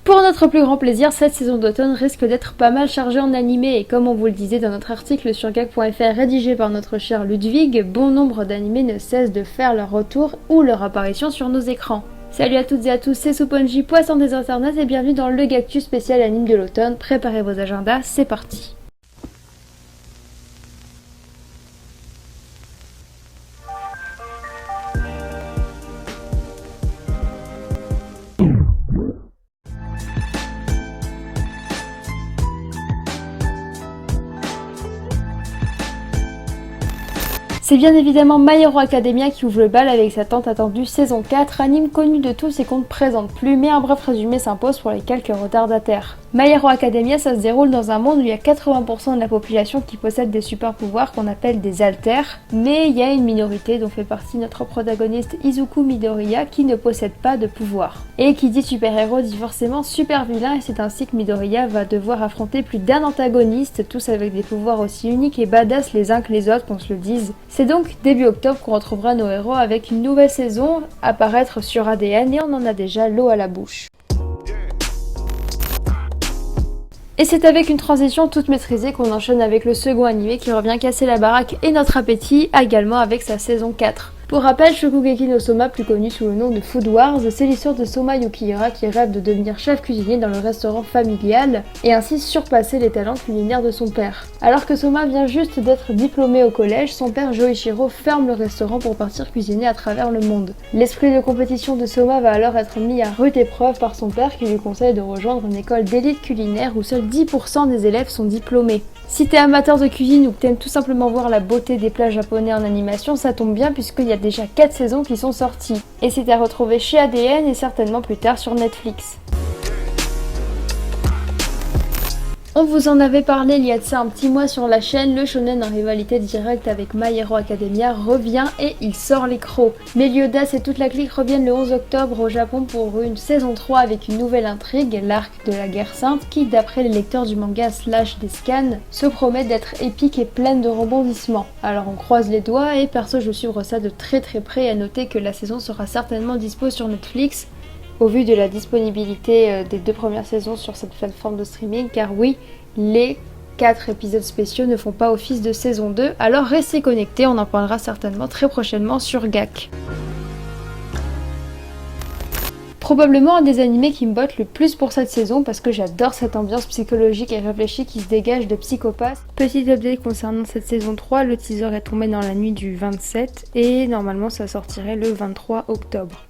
Pour notre plus grand plaisir, cette saison d'automne risque d'être pas mal chargée en animé et comme on vous le disait dans notre article sur gag.fr rédigé par notre cher Ludwig, bon nombre d'animés ne cessent de faire leur retour ou leur apparition sur nos écrans. Salut à toutes et à tous, c'est Souponji, poisson des internets et bienvenue dans le Gactus spécial anime de l'automne. Préparez vos agendas, c'est parti. C'est bien évidemment My Hero Academia qui ouvre le bal avec sa tant attendue saison 4, anime connu de tous et qu'on ne présente plus, mais un bref résumé s'impose pour les quelques retardataires. My Hero Academia, ça se déroule dans un monde où il y a 80% de la population qui possède des super pouvoirs qu'on appelle des alters, mais il y a une minorité dont fait partie notre protagoniste Izuku Midoriya qui ne possède pas de pouvoir. Et qui dit super-héros dit forcément super vilain et c'est ainsi que Midoriya va devoir affronter plus d'un antagoniste, tous avec des pouvoirs aussi uniques et badass les uns que les autres qu'on se le dise. C'est donc début octobre qu'on retrouvera nos héros avec une nouvelle saison apparaître sur ADN et on en a déjà l'eau à la bouche. Et c'est avec une transition toute maîtrisée qu'on enchaîne avec le second animé qui revient casser la baraque et notre appétit, également avec sa saison 4. Pour rappel, Shokugeki no Soma, plus connu sous le nom de Food Wars, c'est l'histoire de Soma Yukihira qui rêve de devenir chef cuisinier dans le restaurant familial et ainsi surpasser les talents culinaires de son père. Alors que Soma vient juste d'être diplômé au collège, son père Joichiro ferme le restaurant pour partir cuisiner à travers le monde. L'esprit de compétition de Soma va alors être mis à rude épreuve par son père qui lui conseille de rejoindre une école d'élite culinaire où seuls 10% des élèves sont diplômés. Si t'es amateur de cuisine ou que t'aimes tout simplement voir la beauté des plats japonais en animation, ça tombe bien puisqu'il y a déjà 4 saisons qui sont sorties. Et c'est à retrouver chez ADN et certainement plus tard sur Netflix. On vous en avait parlé il y a de ça un petit mois sur la chaîne, le shonen en rivalité directe avec My Hero Academia revient et il sort les crocs. Meliodas et toute la clique reviennent le 11 octobre au Japon pour une saison 3 avec une nouvelle intrigue, l'arc de la guerre sainte, qui d'après les lecteurs du manga / des scans, se promet d'être épique et pleine de rebondissements. Alors on croise les doigts et perso je vais suivre ça de très près et à noter que la saison sera certainement dispo sur Netflix, au vu de la disponibilité des 2 premières saisons sur cette plateforme de streaming, car oui, les 4 épisodes spéciaux ne font pas office de saison 2, alors restez connectés, on en parlera certainement très prochainement sur GAC. Probablement un des animés qui me botte le plus pour cette saison parce que j'adore cette ambiance psychologique et réfléchie qui se dégage de Psycho-Pass. Petit update concernant cette saison 3, le teaser est tombé dans la nuit du 27 et normalement ça sortirait le 23 octobre.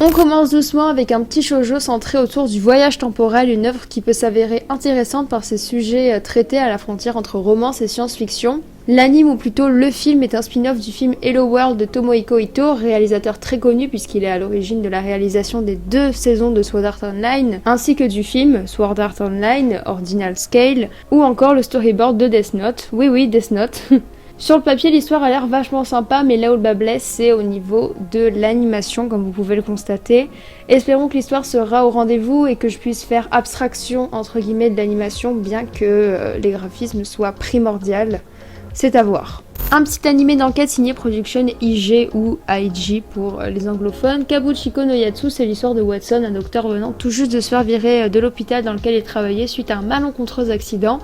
On commence doucement avec un petit shoujo centré autour du voyage temporel, une œuvre qui peut s'avérer intéressante par ses sujets traités à la frontière entre romance et science-fiction. L'anime, ou plutôt le film, est un spin-off du film Hello World de Tomohiko Ito, réalisateur très connu puisqu'il est à l'origine de la réalisation des 2 saisons de Sword Art Online, ainsi que du film Sword Art Online, Ordinal Scale, ou encore le storyboard de Death Note. Oui, Death Note. Sur le papier, l'histoire a l'air vachement sympa, mais là où le bas blesse, c'est au niveau de l'animation, comme vous pouvez le constater. Espérons que l'histoire sera au rendez-vous et que je puisse faire abstraction, entre guillemets, de l'animation, bien que les graphismes soient primordiaux. C'est à voir. Un petit animé d'enquête signé Production IG ou IG pour les anglophones. Kabuchiko no Yatsu, c'est l'histoire de Watson, un docteur venant tout juste de se faire virer de l'hôpital dans lequel il travaillait suite à un malencontreux accident.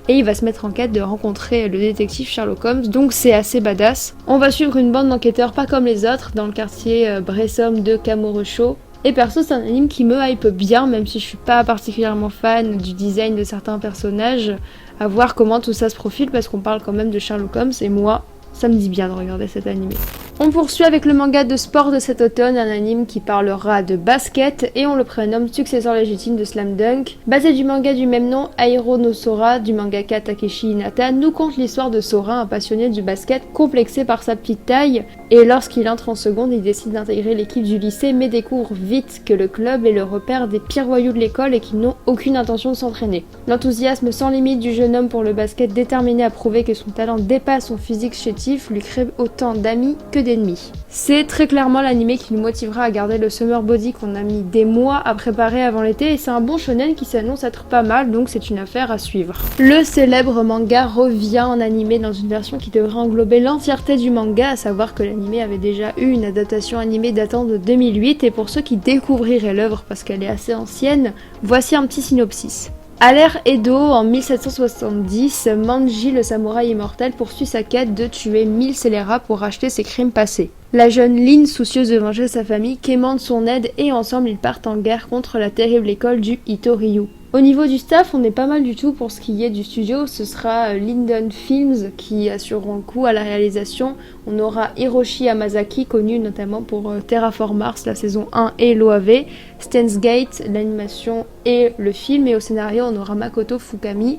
Et il va se mettre en quête de rencontrer le détective Sherlock Holmes, donc c'est assez badass. On va suivre une bande d'enquêteurs pas comme les autres dans le quartier Bressom de Kamurocho. Et perso c'est un anime qui me hype bien, même si je suis pas particulièrement fan du design de certains personnages, à voir comment tout ça se profile parce qu'on parle quand même de Sherlock Holmes et moi ça me dit bien de regarder cet animé. On poursuit avec le manga de sport de cet automne, un anime qui parlera de basket et on le prénomme successeur légitime de Slam Dunk. Basé du manga du même nom, Airo no Sora du mangaka Takeshi Hinata nous conte l'histoire de Sora, un passionné du basket complexé par sa petite taille, et lorsqu'il entre en seconde, il décide d'intégrer l'équipe du lycée mais découvre vite que le club est le repère des pires voyous de l'école et qu'ils n'ont aucune intention de s'entraîner. L'enthousiasme sans limite du jeune homme pour le basket, déterminé à prouver que son talent dépasse son physique chétif, lui crée autant d'amis que des et demi. C'est très clairement l'anime qui nous motivera à garder le summer body qu'on a mis des mois à préparer avant l'été et c'est un bon shonen qui s'annonce être pas mal donc c'est une affaire à suivre. Le célèbre manga revient en animé dans une version qui devrait englober l'entièreté du manga, à savoir que l'anime avait déjà eu une adaptation animée datant de 2008 et pour ceux qui découvriraient l'œuvre parce qu'elle est assez ancienne, voici un petit synopsis. À l'ère Edo, en 1770, Manji, le samouraï immortel, poursuit sa quête de tuer 1000 scélérats pour racheter ses crimes passés. La jeune Lin, soucieuse de venger sa famille, quémande son aide et ensemble ils partent en guerre contre la terrible école du Ito-Ryu. Au niveau du staff, on est pas mal du tout pour ce qui est du studio. Ce sera Linden Films qui assureront le coup à la réalisation. On aura Hiroshi Yamazaki, connu notamment pour Terraform Mars, la saison 1 et l'OAV, Steins Gate, l'animation et le film. Et au scénario, on aura Makoto Fukami,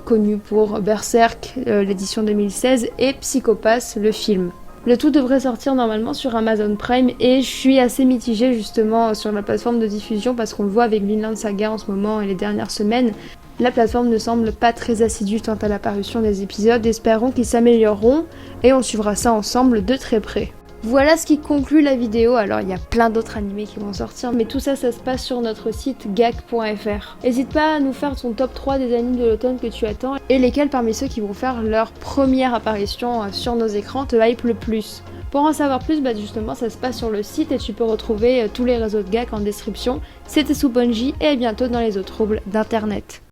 connu pour Berserk, l'édition 2016, et Psycho-Pass, le film. Le tout devrait sortir normalement sur Amazon Prime et je suis assez mitigée justement sur la plateforme de diffusion parce qu'on le voit avec Vinland Saga en ce moment et les dernières semaines. La plateforme ne semble pas très assidue quant à la parution des épisodes, espérons qu'ils s'amélioreront et on suivra ça ensemble de très près. Voilà ce qui conclut la vidéo, alors il y a plein d'autres animés qui vont sortir, mais tout ça, ça se passe sur notre site gag.fr. N'hésite pas à nous faire ton top 3 des animes de l'automne que tu attends, et lesquels parmi ceux qui vont faire leur première apparition sur nos écrans te hype le plus. Pour en savoir plus, justement ça se passe sur le site et tu peux retrouver tous les réseaux de gag en description. C'était Suponji et à bientôt dans les eaux troubles d'internet.